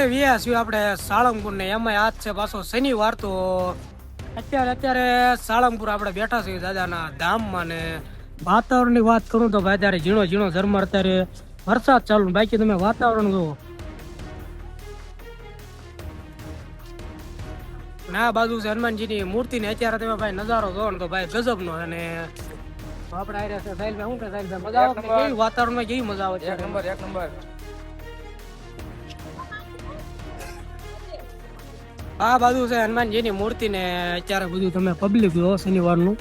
અત્યારે વ્યા છીએ આપણે સાળંગપુર ને એમાં આજ છે પાછો શનિવાર તો અત્યારે સાળંગપુર આપણે બેઠા છીએ દાદાના ધામમાં ને વાતાવરણની વાત કરું તો ભાઈ અત્યારે ઝીણો ઝીણો ઝરમર અત્યારે વરસાદ ચાલુ બાકી તમે વાતાવરણ જુઓ ના બાજુ છે હનુમાનજીની મૂર્તિ ને અત્યારે તમે ભાઈ નજારો જોવો ને તો ભાઈ ગજબ નો અને આપણે આવ્યા છે સાહેબ શું કે સાહેબ મજા આવે કેવી વાતાવરણમાં કેવી મજા આવે છે એક નંબર આ બાજુ છે હનુમાનજીની મૂર્તિ ને અત્યારે બધું તમે પબ્લિક જો શનિવારનું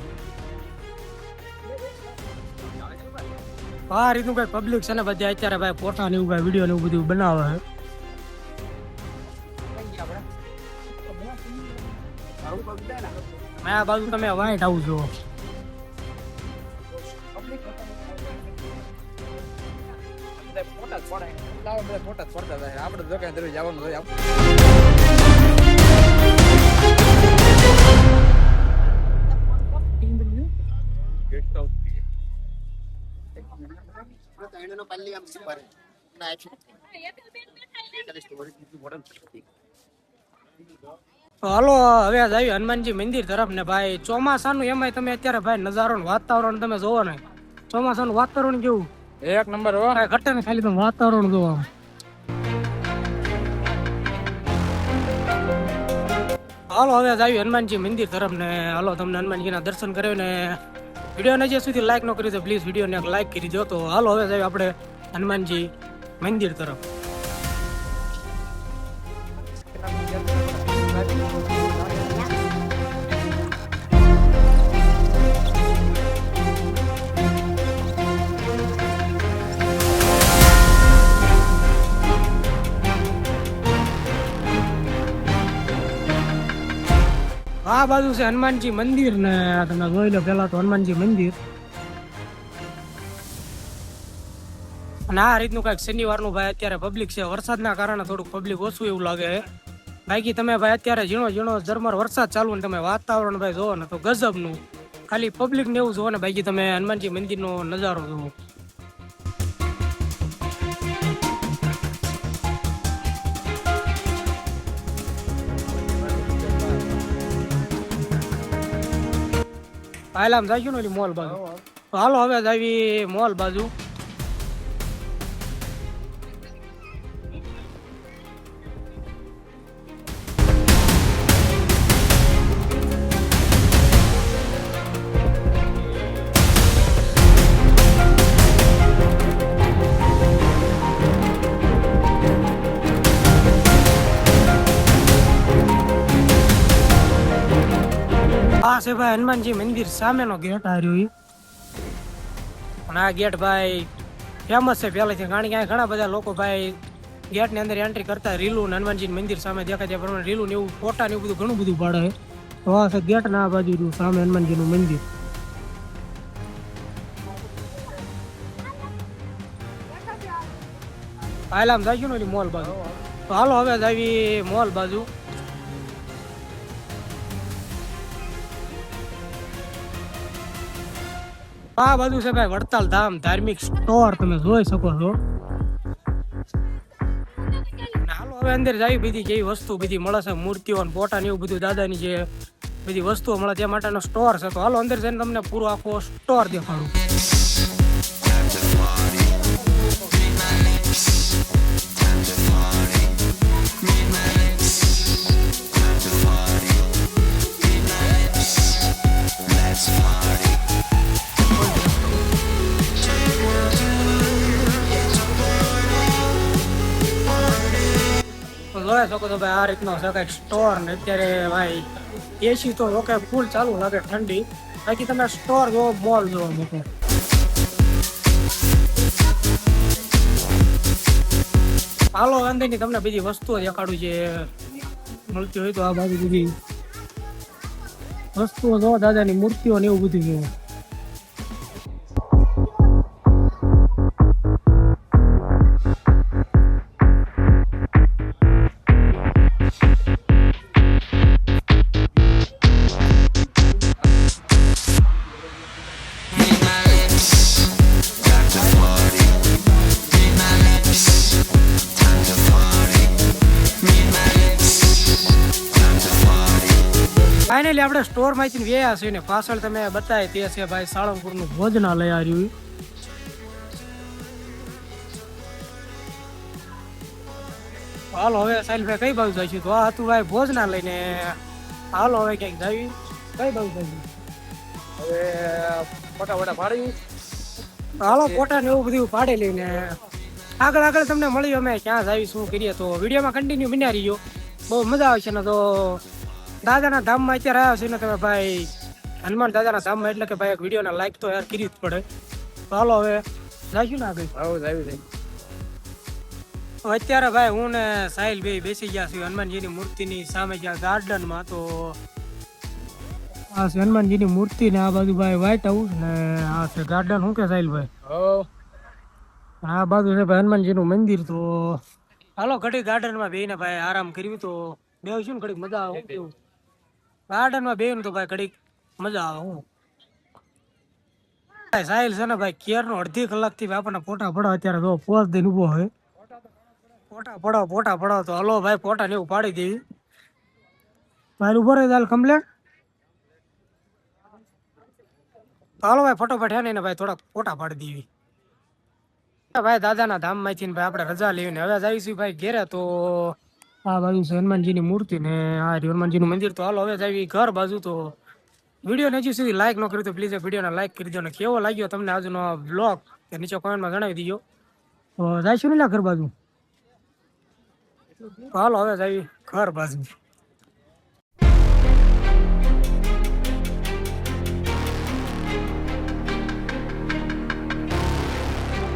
આ રીતનું કઈ પબ્લિક છે ને બધા અત્યારે ભાઈ ફોટા ને એવું કઈ વિડીયો ને એવું બધું બનાવે છે આ બાજુ તમે વાઈટ આવું જો હાલો હવે આવી હનુમાનજી મંદિર તરફ ને ભાઈ ચોમાસાનું એમાં તમે અત્યારે ભાઈ નજારો વાતાવરણ તમે જોવો ને ચોમાસાનું વાતાવરણ કેવું એક નંબર ઘટે ને ખાલી તમે વાતાવરણ જોવા હાલો હવે આવી હનુમાનજી મંદિર તરફ ને હાલો તમને હનુમાનજીના દર્શન કર્યો ને વિડીયોને જે સુધી લાઈક ન કરી તો પ્લીઝ વિડીયોને લાઈક કરી દો તો હાલો હવે જાય આપણે હનુમાનજી મંદિર તરફ આ બાજુ છે હનુમાનજી મંદિર ને તમે જોઈ લો પેલા તો હનુમાનજી મંદિર અને આ રીતનું કઈક શનિવારનું ભાઈ અત્યારે પબ્લિક છે વરસાદના કારણે થોડુંક પબ્લિક ઓછું એવું લાગે બાકી તમે ભાઈ અત્યારે ઝીણો ઝીણો ઝરમર વરસાદ ચાલુ ને તમે વાતાવરણ ભાઈ જોવો ને તો ગજબનું ખાલી પબ્લિક ને એવું જોવો ને બાકી તમે હનુમાનજી મંદિરનો નજારો જોવો હાલ આમ જાય ને મોલ બાજુ હાલો હવે આવી મોલ બાજુ આ છે ભાઈ હનુમાનજી મંદિર સામેનો ગેટ આ રહ્યો અને આ ગેટ ભાઈ ફેમસ છે પહેલેથી કારણ કે ઘણા બધા લોકો ભાઈ ગેટ ની અંદર એન્ટ્રી કરતા રીલું ને હનુમાનજી મંદિર સામે દેખાય ત્યાં પ્રમાણે રીલું ને એવું ફોટા ને એવું બધું ઘણું બધું પાડે તો આ છે ગેટ ના બાજુ સામે હનુમાનજી નું મંદિર હાલ આમ જાય ને મોલ બાજુ તો હાલો હવે આવી મોલ બાજુ આ બાજુ છે ભાઈ વડતાલ ધામ ધાર્મિક સ્ટોર તમે જોઈ શકો છો હાલો હવે અંદર જાય બધી જેવી વસ્તુ બધી મળે છે મૂર્તિઓ ફોટા ને એવું બધું દાદાની જે બધી વસ્તુઓ મળે તે માટેનો સ્ટોર છે તો હાલો અંદર જઈને તમને પૂરો આખો સ્ટોર દેખાડું જોઈ શકો તો ભાઈ આ રીતનો છે કઈક સ્ટોર ને અત્યારે ભાઈ એસી તો ઓકે ફૂલ ચાલુ લાગે ઠંડી બાકી તમે સ્ટોર જો મોલ જો મોટો હાલો અંદરની તમને બધી વસ્તુઓ દેખાડું છે મળતી હોય તો આ બાજુ બધી વસ્તુઓ જો દાદાની મૂર્તિઓ ને એવું બધું જોવો ફાઇનલી આપણે સ્ટોર માંથી વ્યા છે ને પાછળ તમે બતાય તે છે ભાઈ સાળંગપુર નું ભોજનાલય આ રહ્યું. હાલો હવે સાહિલભાઈ કઈ બાજુ જઈશું? તો આ હતું ભાઈ ભોજનાલય ને હાલો હવે ક્યાંક જાવી. કઈ બાજુ જઈશું? હવે ફોટા ફોટા પાડી હાલો ફોટા ને એવું બધું પાડી લઈને આગળ આગળ તમને મળ્યું અમે ક્યાં જાવી શું કરીએ. તો વિડીયોમાં કન્ટિન્યુ બન્યા રહીયો, બહુ મજા આવશે ને. તો દાદાના ધામમાં અત્યારે આવ્યા છે ને તમે ભાઈ હનુમાન દાદાના ધામમાં, એટલે કે ભાઈ એક વિડીયોને લાઈક તો યાર કરવી જ પડે. તો હાલો હવે જઈશું ને આગળ. આવું આવી જાય. અત્યારે ભાઈ હું ને સાહિલ ભાઈ બેસી ગયા છું હનુમાનજીની મૂર્તિની સામે જ્યાં ગાર્ડનમાં. તો આ છે હનુમાનજીની મૂર્તિ ને આ બાજુ ભાઈ વ્હાઈટ હાઉસ ને આ છે ગાર્ડન. શું કે સાહિલભાઈ? આ બાજુ છે ભાઈ હનુમાનજીનું મંદિર. તો હાલો ઘડી ગાર્ડનમાં બેહીને ભાઈ આરામ કર્યું. તો બેસીશું ને ઘડીક મજા આવે. કેવું ગાર્ડનમાં બેહીને તો ભાઈ ઘડીક મજા આવે. હું સાહિલ છે ને ભાઈ કેરનો અડધી કલાકથી આપણને ફોટા પડો. અત્યારે તો પોઝ દઈને ઊભો હોય. ફોટા પડાવો. તો હલો ભાઈ ફોટા ને એવું પાડી દેવી. ભાઈ ઉભો રહી દાલ કમ્પ્લેટ. હાલો ભાઈ ફટોફટ હે ને ભાઈ થોડાક ફોટા પાડી દેવી. ભાઈ દાદાના ધામમાંથી ને ભાઈ આપણે રજા લેવીને હવે જઈશું ભાઈ ઘેરે. તો આ બાજુ છે હનુમાનજીની મૂર્તિ ને આ હનુમાનજીનું મંદિર. તો હાલો હવે જઈએ ઘર બાજુ. તો વિડીયોને હજી સુધી લાઈક ન કર્યું તો પ્લીઝ વિડીયોને લાઈક કરી દો. ને કેવો લાગ્યો તમને આજનો બ્લોગ કે નીચે કોમેન્ટમાં જણાવી દીજો. તો જઈશું ને ઘર બાજુ. હાલો હવે જઈએ ઘર બાજુ.